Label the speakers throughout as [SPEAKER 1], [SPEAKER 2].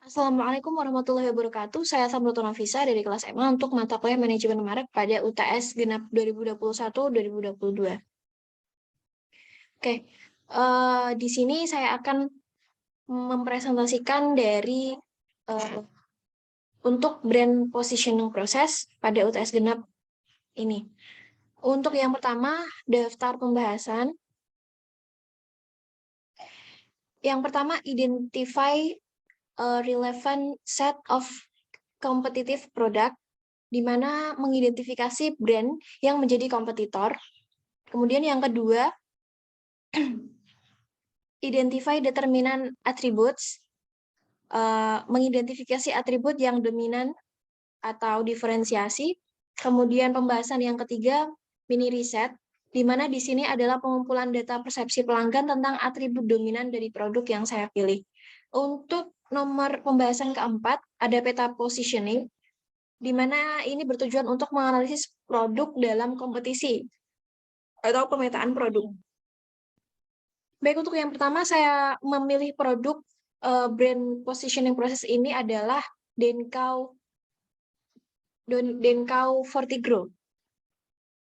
[SPEAKER 1] Assalamualaikum warahmatullahi wabarakatuh. Saya Samratul Nafisa dari kelas MA untuk mata kuliah Manajemen Merek pada UTS Genap 2021-2022. Oke, di sini saya akan mempresentasikan dari untuk brand positioning proses pada UTS Genap ini. Untuk yang pertama, daftar pembahasan. Yang pertama, identify a relevant set of competitive product, di mana mengidentifikasi brand yang menjadi kompetitor. Kemudian yang kedua, identify determinant attributes, mengidentifikasi atribut yang dominan atau diferensiasi. Kemudian pembahasan yang ketiga, mini riset, di mana di sini adalah pengumpulan data persepsi pelanggan tentang atribut dominan dari produk yang saya pilih. Untuk nomor pembahasan keempat, ada peta positioning, di mana ini bertujuan untuk menganalisis produk dalam kompetisi atau pemetaan produk. Baik, untuk yang pertama saya memilih produk brand positioning proses ini adalah Denkau Fortigro.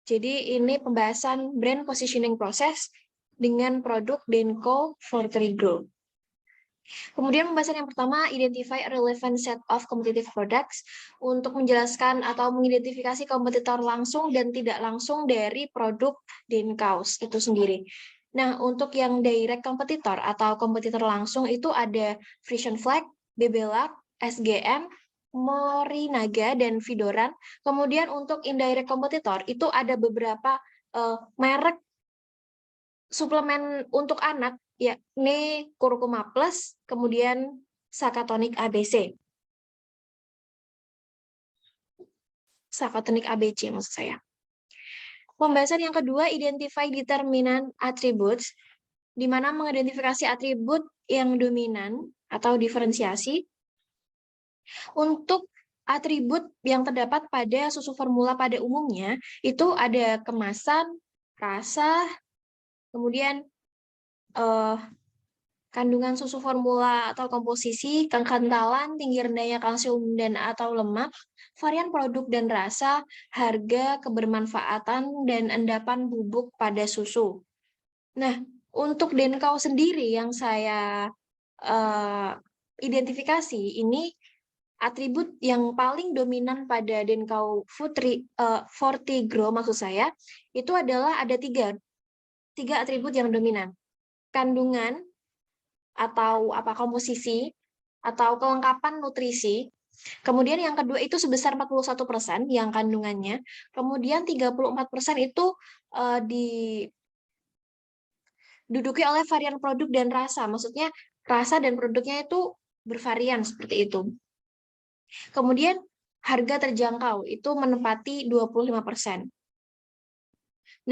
[SPEAKER 1] Jadi ini pembahasan brand positioning proses dengan produk Denkau Fortigro. Kemudian pembahasan yang pertama, identify a relevant set of competitive products, untuk menjelaskan atau mengidentifikasi kompetitor langsung dan tidak langsung dari produk Denkaus itu sendiri. Nah, untuk yang direct kompetitor atau kompetitor langsung itu ada Frisian Flag, Bebelac, SGM, Morinaga, dan Vidoran. Kemudian untuk indirect kompetitor itu ada beberapa merek suplemen untuk anak, yakni Kurkuma Plus, kemudian Sakatonik ABC. Sakatonik ABC maksud saya. Pembahasan yang kedua, identify determinant attributes, di mana mengidentifikasi atribut yang dominan atau diferensiasi. Untuk atribut yang terdapat pada susu formula pada umumnya, itu ada kemasan, rasa, kemudian kandungan susu formula atau komposisi, kekentalan, tinggi rendahnya kalsium dan atau lemak, varian produk dan rasa, harga, kebermanfaatan, dan endapan bubuk pada susu. Nah, untuk Denkau sendiri yang saya identifikasi, ini atribut yang paling dominan pada Denkau Fortigro maksud saya, itu adalah ada tiga atribut yang dominan. Kandungan, atau komposisi, atau kelengkapan nutrisi. Kemudian yang kedua itu sebesar 41% yang kandungannya. Kemudian 34% itu diduduki oleh varian produk dan rasa. Maksudnya rasa dan produknya itu bervarian seperti itu. Kemudian harga terjangkau itu menempati 25%.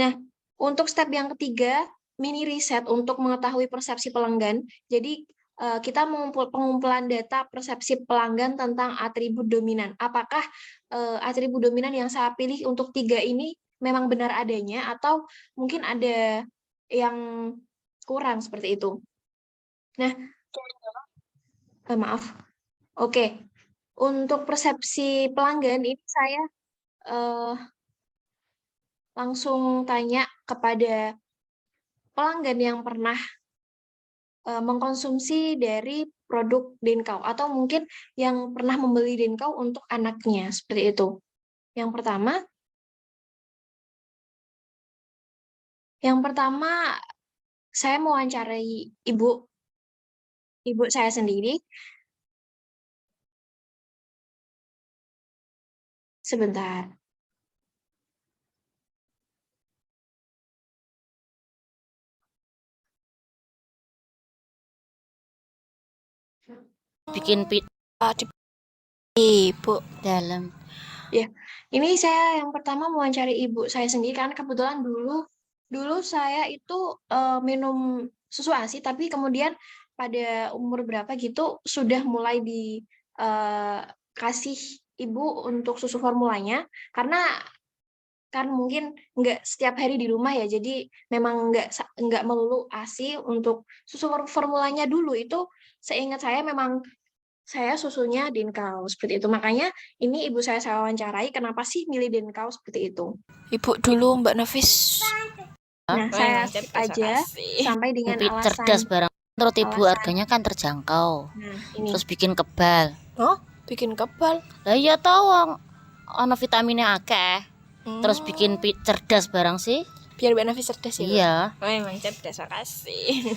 [SPEAKER 1] Nah, untuk step yang ketiga, mini riset untuk mengetahui persepsi pelanggan. Jadi kita pengumpulan data persepsi pelanggan tentang atribut dominan. Apakah atribut dominan yang saya pilih untuk tiga ini memang benar adanya atau mungkin ada yang kurang seperti itu. Nah, maaf. Oke. Untuk persepsi pelanggan ini saya langsung tanya kepada pelanggan yang pernah mengkonsumsi dari produk Denkau atau mungkin yang pernah membeli Denkau untuk anaknya seperti itu. Yang pertama saya mewawancarai ibu saya sendiri. Sebentar.
[SPEAKER 2] Bikin
[SPEAKER 1] Ibu
[SPEAKER 2] dalam.
[SPEAKER 1] Ya, ini saya yang pertama mewawancari ibu saya sendiri karena kebetulan dulu saya itu minum susu ASI, tapi kemudian pada umur berapa gitu sudah mulai dikasih ibu untuk susu formulanya karena kan mungkin nggak setiap hari di rumah ya, jadi memang nggak melulu ASI. Untuk susu formulanya dulu itu seingat saya memang saya susunya Denkau seperti itu. Makanya ini ibu saya wawancarai, kenapa sih milih Denkau seperti itu.
[SPEAKER 2] Ibu dulu Mbak Nafis.
[SPEAKER 1] Nah, saya
[SPEAKER 2] Memang
[SPEAKER 1] skip
[SPEAKER 2] cerdas
[SPEAKER 1] aja
[SPEAKER 2] kasih.
[SPEAKER 1] sampai dengan
[SPEAKER 3] Lebih cerdas barang. Menurut ibu
[SPEAKER 1] alasan.
[SPEAKER 3] harganya kan terjangkau.
[SPEAKER 1] Nah, ini.
[SPEAKER 3] Terus bikin kebal.
[SPEAKER 2] Oh, bikin kebal.
[SPEAKER 3] Lah iya tahu ono vitaminnya akeh. Terus bikin cerdas barang sih.
[SPEAKER 2] Biar Mbak Nafis cerdas ya.
[SPEAKER 3] Iya.
[SPEAKER 2] Memang cerdas kasih.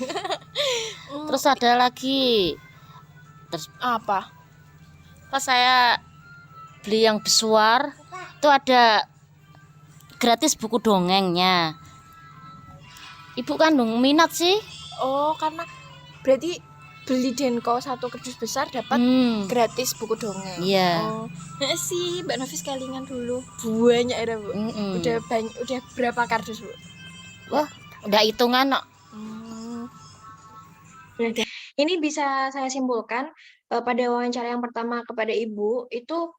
[SPEAKER 3] Terus ada lagi. Terus
[SPEAKER 2] Apa?
[SPEAKER 3] pas saya beli yang besuar itu ada gratis buku dongengnya. Ibu kandung minat sih.
[SPEAKER 2] Oh, karena berarti beli Denko 1 kardus besar dapat gratis buku dongeng.
[SPEAKER 3] Iya.
[SPEAKER 2] Oh, nah sih Mbak Nafis kelingan dulu. Banyak ya, Bu. Udah berapa kardus, Bu?
[SPEAKER 3] Wah, udah hitungan kok.
[SPEAKER 1] Ini bisa saya simpulkan pada wawancara yang pertama kepada ibu itu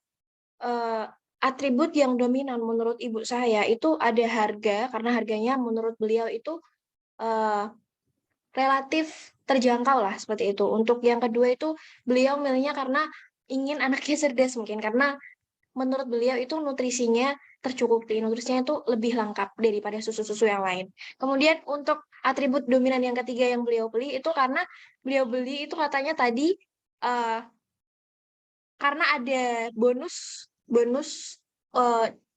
[SPEAKER 1] atribut yang dominan menurut ibu saya itu ada harga, karena harganya menurut beliau itu relatif terjangkau lah seperti itu. Untuk yang kedua itu beliau milihnya karena ingin anaknya cerdas mungkin, karena menurut beliau itu nutrisinya tercukupi, nutrisinya itu lebih lengkap daripada susu-susu yang lain. Kemudian untuk atribut dominan yang ketiga yang beliau beli itu karena beliau beli itu katanya tadi karena ada bonus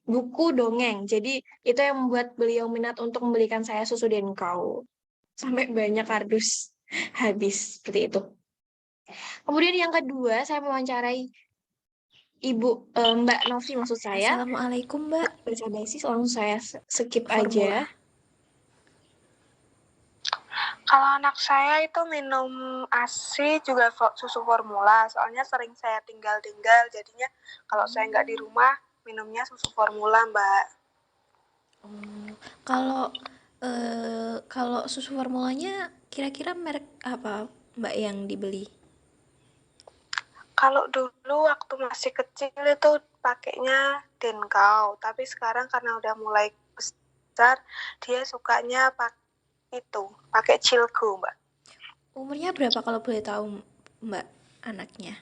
[SPEAKER 1] buku dongeng. Jadi itu yang membuat beliau minat untuk membelikan saya susu Denkau. Sampai banyak kardus habis seperti itu. Kemudian yang kedua saya mewawancarai Ibu Mbak Novi maksud saya.
[SPEAKER 2] Assalamualaikum, Mbak.
[SPEAKER 1] Baca basis langsung saya skip aja.
[SPEAKER 4] Kalau anak saya itu minum ASI juga susu formula, soalnya sering saya tinggal-tinggal, jadinya kalau saya nggak di rumah minumnya susu formula, Mbak.
[SPEAKER 2] Kalau susu formulanya kira-kira merek apa, Mbak, yang dibeli?
[SPEAKER 4] Kalau dulu waktu masih kecil itu pakainya Denkau, tapi sekarang karena udah mulai besar, dia sukanya pakai Cilgo, Mbak.
[SPEAKER 2] Umurnya berapa kalau boleh tahu, Mbak, anaknya?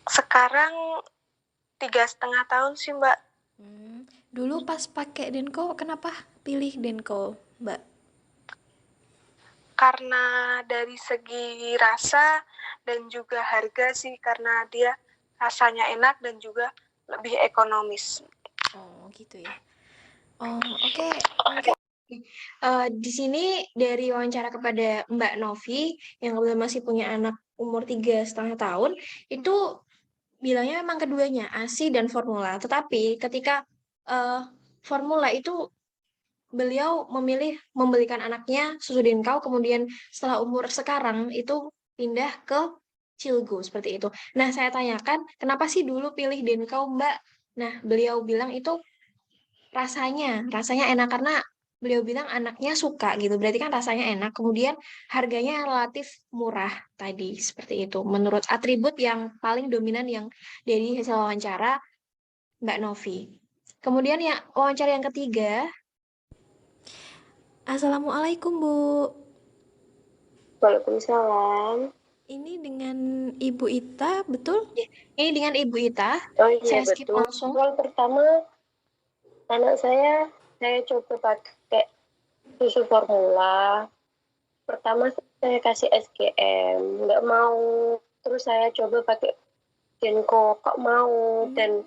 [SPEAKER 4] Sekarang 3,5 tahun sih, Mbak.
[SPEAKER 2] Dulu pas pakai Denko, kenapa pilih Denko, Mbak?
[SPEAKER 4] Karena dari segi rasa dan juga harga sih, karena dia rasanya enak dan juga lebih ekonomis.
[SPEAKER 2] Oh gitu ya. Oh oke.
[SPEAKER 1] Di sini dari wawancara kepada Mbak Novi yang kebetulan masih punya anak umur 3,5 tahun itu bilangnya memang keduanya ASI dan formula. Tetapi ketika formula itu beliau memilih membelikan anaknya susu Denkau, kemudian setelah umur sekarang itu pindah ke Cilgo seperti itu. Nah, saya tanyakan, kenapa sih dulu pilih Denkau, Mbak? Nah, beliau bilang itu rasanya enak karena beliau bilang anaknya suka gitu. Berarti kan rasanya enak. Kemudian harganya relatif murah tadi seperti itu. Menurut atribut yang paling dominan yang dari hasil wawancara Mbak Novi. Kemudian ya wawancara yang ketiga.
[SPEAKER 2] Assalamualaikum, Bu.
[SPEAKER 4] Waalaikumsalam.
[SPEAKER 2] Ini dengan Ibu Ita, betul?
[SPEAKER 1] Ini dengan Ibu Ita.
[SPEAKER 4] Oh iya,
[SPEAKER 1] saya skip
[SPEAKER 4] betul.
[SPEAKER 1] langsung.
[SPEAKER 4] Awal pertama anak saya coba pakai susu formula. Pertama saya kasih SGM, nggak mau. Terus saya coba pakai Denko, kok mau. Dan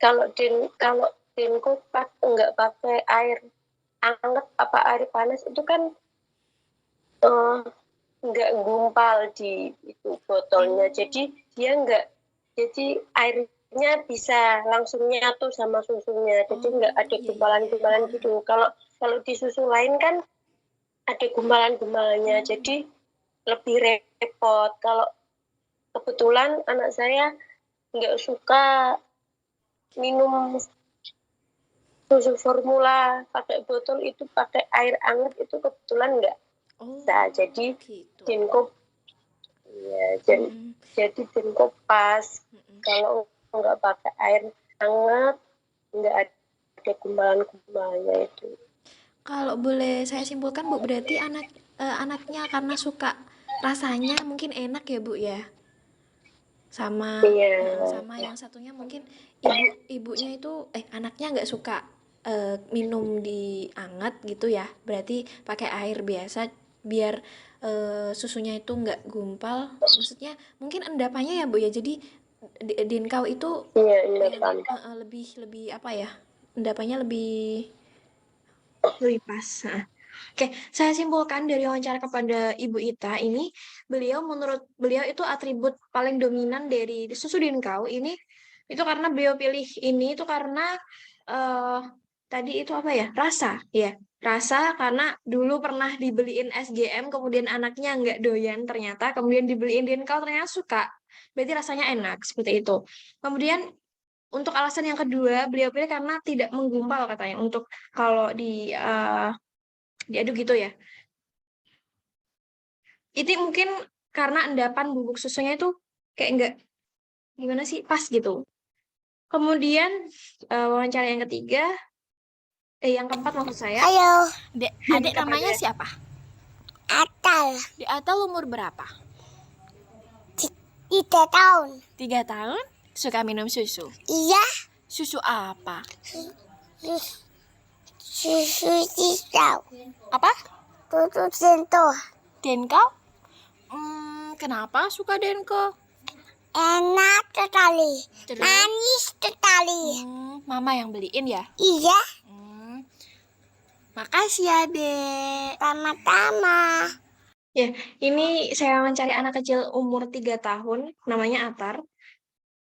[SPEAKER 4] kalau Denko nggak pakai air hangat apa air panas itu kan nggak gumpal di itu botolnya, jadi dia nggak, jadi airnya bisa langsung nyatu sama susunya, jadi nggak ada gumpalan-gumpalan gitu. Kalau di susu lain kan ada gumpalan-gumpalannya, jadi lebih repot. Kalau kebetulan anak saya nggak suka minum susu formula pakai botol, itu pakai air hangat itu kebetulan nggak bisa. Jadi
[SPEAKER 2] gitu.
[SPEAKER 4] Denko ya, jadi Denko pas. Kalau nggak pakai air hangat nggak ada gumpalan-gumpalannya itu.
[SPEAKER 2] Kalau boleh saya simpulkan, Bu, berarti anaknya karena suka rasanya mungkin enak ya, Bu ya? sama
[SPEAKER 4] Iya.
[SPEAKER 2] sama yang satunya mungkin ibunya itu anaknya nggak suka minum di anget gitu ya, berarti pakai air biasa biar susunya itu nggak gumpal, maksudnya mungkin endapannya ya Bu ya, jadi Dinkau itu
[SPEAKER 4] Iya, endapan.
[SPEAKER 2] lebih lebih apa ya, endapannya lebih
[SPEAKER 1] Lebih pas. Nah, oke, saya simpulkan dari wawancara kepada Ibu Ita ini, menurut beliau itu atribut paling dominan dari susu Dinkau ini itu karena beliau pilih ini itu karena eh tadi itu apa ya? Rasa, ya. Rasa karena dulu pernah dibeliin SGM, kemudian anaknya nggak doyan ternyata, kemudian dibeliin Dinkau ternyata suka. Berarti rasanya enak seperti itu. Kemudian untuk alasan yang kedua, beliau pilih karena tidak menggumpal katanya. Untuk kalau diaduk gitu ya. Itu mungkin karena endapan bubuk susunya itu kayak enggak gimana sih, pas gitu. Kemudian wawancara yang ketiga, yang keempat maksud saya.
[SPEAKER 2] Halo, adik
[SPEAKER 1] Kepada-
[SPEAKER 2] namanya siapa?
[SPEAKER 5] Atal
[SPEAKER 2] Di Atal umur berapa?
[SPEAKER 5] 3 tahun.
[SPEAKER 2] 3 tahun? Suka minum susu.
[SPEAKER 5] Iya,
[SPEAKER 2] Susu apa?
[SPEAKER 5] susu cicau.
[SPEAKER 2] Apa?
[SPEAKER 5] Tutu sentuh.
[SPEAKER 2] Denko? Kenapa suka Denko?
[SPEAKER 5] Enak sekali.
[SPEAKER 2] Terus?
[SPEAKER 5] Manis sekali.
[SPEAKER 2] Mama yang beliin ya?
[SPEAKER 5] Iya,
[SPEAKER 2] Makasih ya, Dek.
[SPEAKER 5] sama-sama.
[SPEAKER 1] Ya, ini saya mencari anak kecil umur 3 tahun, namanya Atar.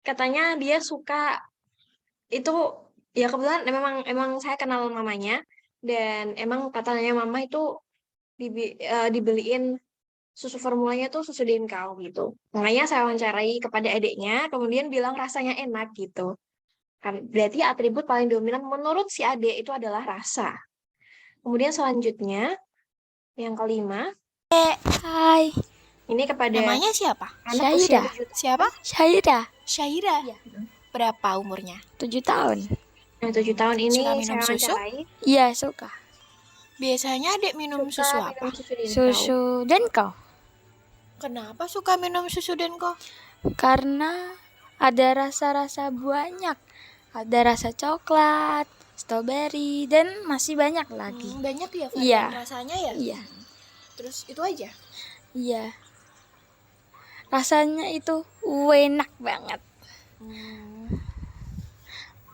[SPEAKER 1] Katanya dia suka itu, ya kebetulan emang saya kenal mamanya, dan emang katanya mama itu dibeliin susu formulanya tuh susu Dinkau gitu. Makanya saya wawancarai kepada adiknya, kemudian bilang rasanya enak gitu. Kan berarti atribut paling dominan menurut si adik itu adalah rasa. Kemudian selanjutnya yang kelima,
[SPEAKER 2] Hai.
[SPEAKER 1] ini kepada
[SPEAKER 2] Namanya siapa?
[SPEAKER 1] anak usia
[SPEAKER 2] Syaira.
[SPEAKER 1] 7
[SPEAKER 2] Siapa?
[SPEAKER 5] Syaira,
[SPEAKER 2] Syaira. Berapa umurnya?
[SPEAKER 5] 7 tahun.
[SPEAKER 1] yang 7 tahun ini
[SPEAKER 2] Suka minum
[SPEAKER 1] saya
[SPEAKER 2] susu?
[SPEAKER 1] wawancarai.
[SPEAKER 5] Iya, suka.
[SPEAKER 2] Biasanya Dek minum
[SPEAKER 1] Suka
[SPEAKER 2] susu
[SPEAKER 1] minum
[SPEAKER 2] apa?
[SPEAKER 1] susu Dinkau.
[SPEAKER 5] Susu dan kau.
[SPEAKER 2] Kenapa suka minum susu Denko?
[SPEAKER 5] Karena ada rasa-rasa banyak. Ada rasa coklat, strawberry, dan masih banyak lagi.
[SPEAKER 2] Banyak ya
[SPEAKER 5] Iya.
[SPEAKER 2] varian rasanya ya?
[SPEAKER 5] Iya,
[SPEAKER 2] Terus itu aja?
[SPEAKER 5] iya. Rasanya itu enak banget.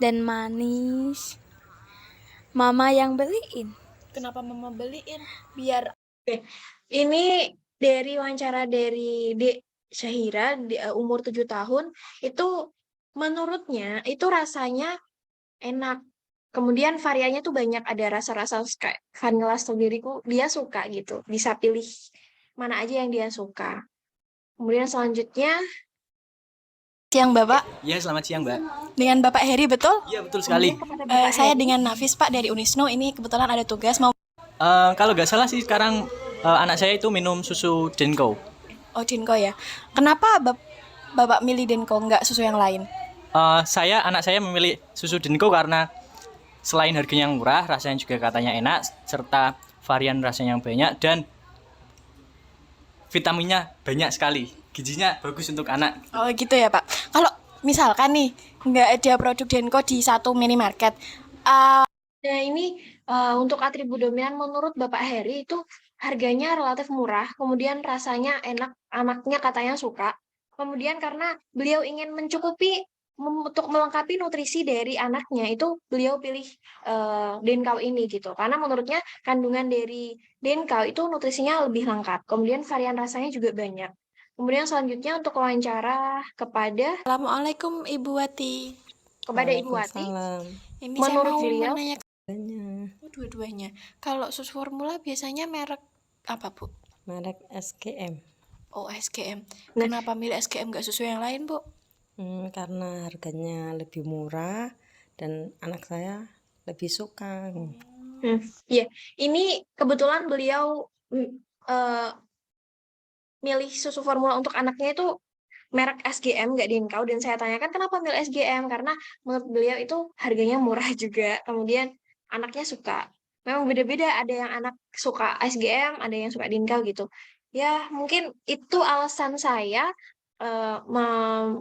[SPEAKER 5] Dan manis. Mama yang beliin.
[SPEAKER 2] Kenapa mama beliin? Biar
[SPEAKER 1] Ini dari wawancara dari Dek Syahira di umur 7 tahun, itu menurutnya itu rasanya enak. Kemudian variannya tuh banyak, ada rasa-rasa kayak vanilla, strawberry, dia suka gitu. Bisa pilih mana aja yang dia suka. Kemudian selanjutnya
[SPEAKER 2] siang Bapak,
[SPEAKER 6] Ya, selamat siang, Mbak.
[SPEAKER 2] dengan Bapak Heri betul?
[SPEAKER 6] Iya, betul sekali.
[SPEAKER 1] kepada Bapak
[SPEAKER 2] Saya
[SPEAKER 1] Heri.
[SPEAKER 2] dengan Nafis Pak dari Unisno, ini kebetulan ada tugas mau
[SPEAKER 6] Kalau nggak salah sih sekarang anak saya itu minum susu Denko.
[SPEAKER 2] Denko ya. Kenapa Bapak milih Denko nggak susu yang lain?
[SPEAKER 6] Anak saya memilih susu Denko karena selain harganya yang murah, rasanya juga katanya enak, serta varian rasanya yang banyak dan vitaminnya banyak sekali. Gizinya bagus untuk anak.
[SPEAKER 2] Oh gitu ya Pak. Kalau misalkan nih nggak ada produk Denko di satu minimarket,
[SPEAKER 1] Nah, ini untuk atribut dominan menurut Bapak Heri itu harganya relatif murah, kemudian rasanya enak, anaknya katanya suka. Kemudian karena beliau ingin mencukupi untuk melengkapi nutrisi dari anaknya, itu beliau pilih Denkau ini gitu. Karena menurutnya kandungan dari Denkau itu nutrisinya lebih lengkap. Kemudian varian rasanya juga banyak. Kemudian selanjutnya untuk wawancara kepada
[SPEAKER 2] Assalamualaikum Ibu Wati.
[SPEAKER 1] Ibu Wati.
[SPEAKER 2] Ini
[SPEAKER 1] Menurut
[SPEAKER 2] saya mau
[SPEAKER 1] beliau?
[SPEAKER 2] menanyakan dua-duanya. Kalau susu formula biasanya merek apa Bu?
[SPEAKER 7] Merek SGM.
[SPEAKER 2] Oh SGM.
[SPEAKER 1] Nah.
[SPEAKER 2] Kenapa milih SGM nggak susu yang lain Bu?
[SPEAKER 7] Karena harganya lebih murah dan anak saya lebih suka.
[SPEAKER 1] Iya, ini kebetulan beliau milih susu formula untuk anaknya itu merek SGM, nggak Dinkau, dan saya tanyakan kenapa milih SGM, karena menurut beliau itu harganya murah juga, kemudian anaknya suka. Memang beda-beda, ada yang anak suka SGM, ada yang suka Dinkau gitu. Ya, mungkin itu alasan saya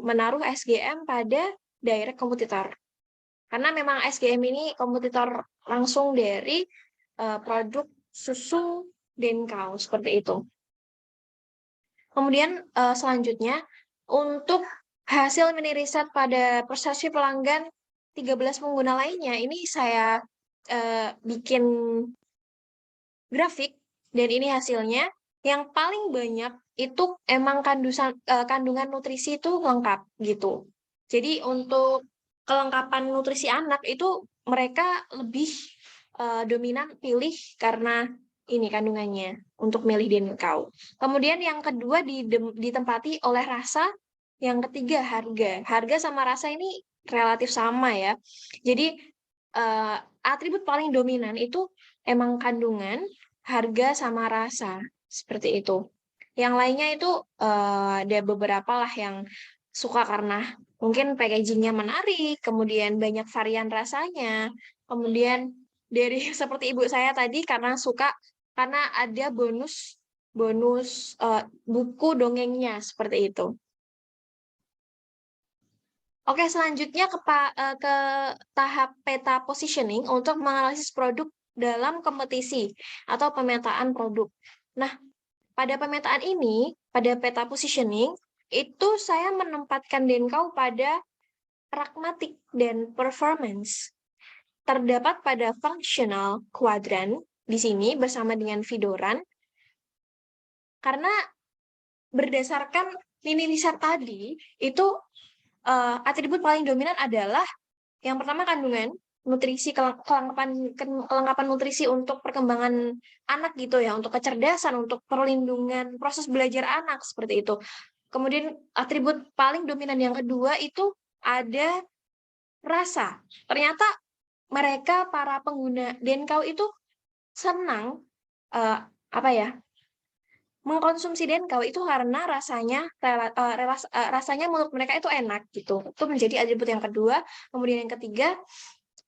[SPEAKER 1] menaruh SGM pada direct kompetitor. Karena memang SGM ini kompetitor langsung dari produk susu Denkau seperti itu. Kemudian selanjutnya untuk hasil mini riset pada persepsi pelanggan 13 pengguna lainnya, ini saya bikin grafik dan ini hasilnya. Yang paling banyak itu emang kandungan nutrisi itu lengkap gitu. Jadi untuk kelengkapan nutrisi anak itu mereka lebih dominan pilih karena ini kandungannya untuk milih Denkau. Kemudian yang kedua ditempati oleh rasa, yang ketiga harga. Harga sama rasa ini relatif sama ya. Jadi atribut paling dominan itu emang kandungan, harga sama rasa seperti itu. Yang lainnya itu ada beberapa lah yang suka karena mungkin packagingnya menarik, kemudian banyak varian rasanya, kemudian dari seperti ibu saya tadi karena suka karena ada bonus buku dongengnya seperti itu. Oke, selanjutnya ke tahap peta positioning untuk menganalisis produk dalam kompetisi atau pemetaan produk. Nah, pada pemetaan ini, pada peta positioning, itu saya menempatkan Denkau pada pragmatik dan performance. Terdapat pada functional quadrant di sini bersama dengan Vidoran, karena berdasarkan mini riset tadi, itu atribut paling dominan adalah yang pertama kandungan, nutrisi, kelengkapan nutrisi untuk perkembangan anak gitu ya, untuk kecerdasan, untuk perlindungan proses belajar anak seperti itu. Kemudian atribut paling dominan yang kedua itu ada rasa. Ternyata mereka para pengguna Denkau itu senang mengkonsumsi Denkau itu karena rasanya menurut mereka itu enak gitu. Itu menjadi atribut yang kedua. Kemudian yang ketiga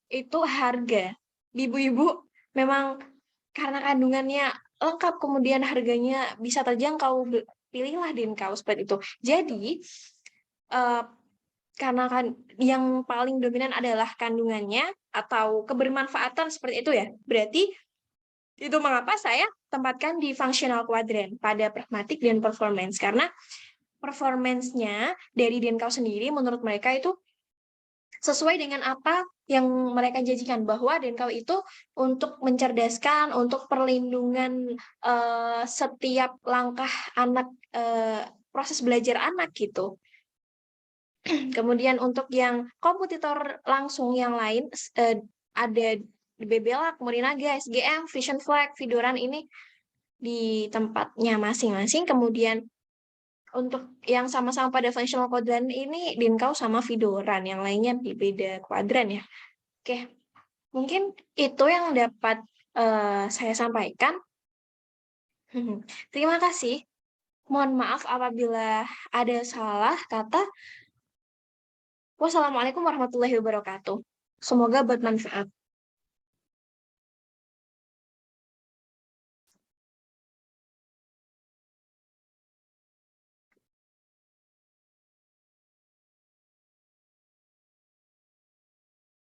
[SPEAKER 1] itu harga. Ibu-ibu memang karena kandungannya lengkap, kemudian harganya bisa terjangkau, pilihlah Denkau seperti itu. Jadi karena yang paling dominan adalah kandungannya atau kebermanfaatan seperti itu ya. Berarti itu mengapa saya tempatkan di functional quadrant pada pragmatik dan performance. Karena performance-nya dari Denkau sendiri menurut mereka itu sesuai dengan apa yang mereka janjikan, bahwa Denkau itu untuk mencerdaskan, untuk perlindungan setiap langkah anak, proses belajar anak gitu. Kemudian untuk yang kompetitor langsung yang lain ada Bebela, Morinaga, SGM, Vision Flag, Vidoran ini di tempatnya masing-masing. Kemudian untuk yang sama-sama pada functional quadrant ini Denkau sama Vidoran, yang lainnya di beda kuadran ya. Oke, mungkin itu yang dapat saya sampaikan. Terima kasih. Mohon maaf apabila ada salah kata. Wassalamualaikum warahmatullahi wabarakatuh. Semoga bermanfaat.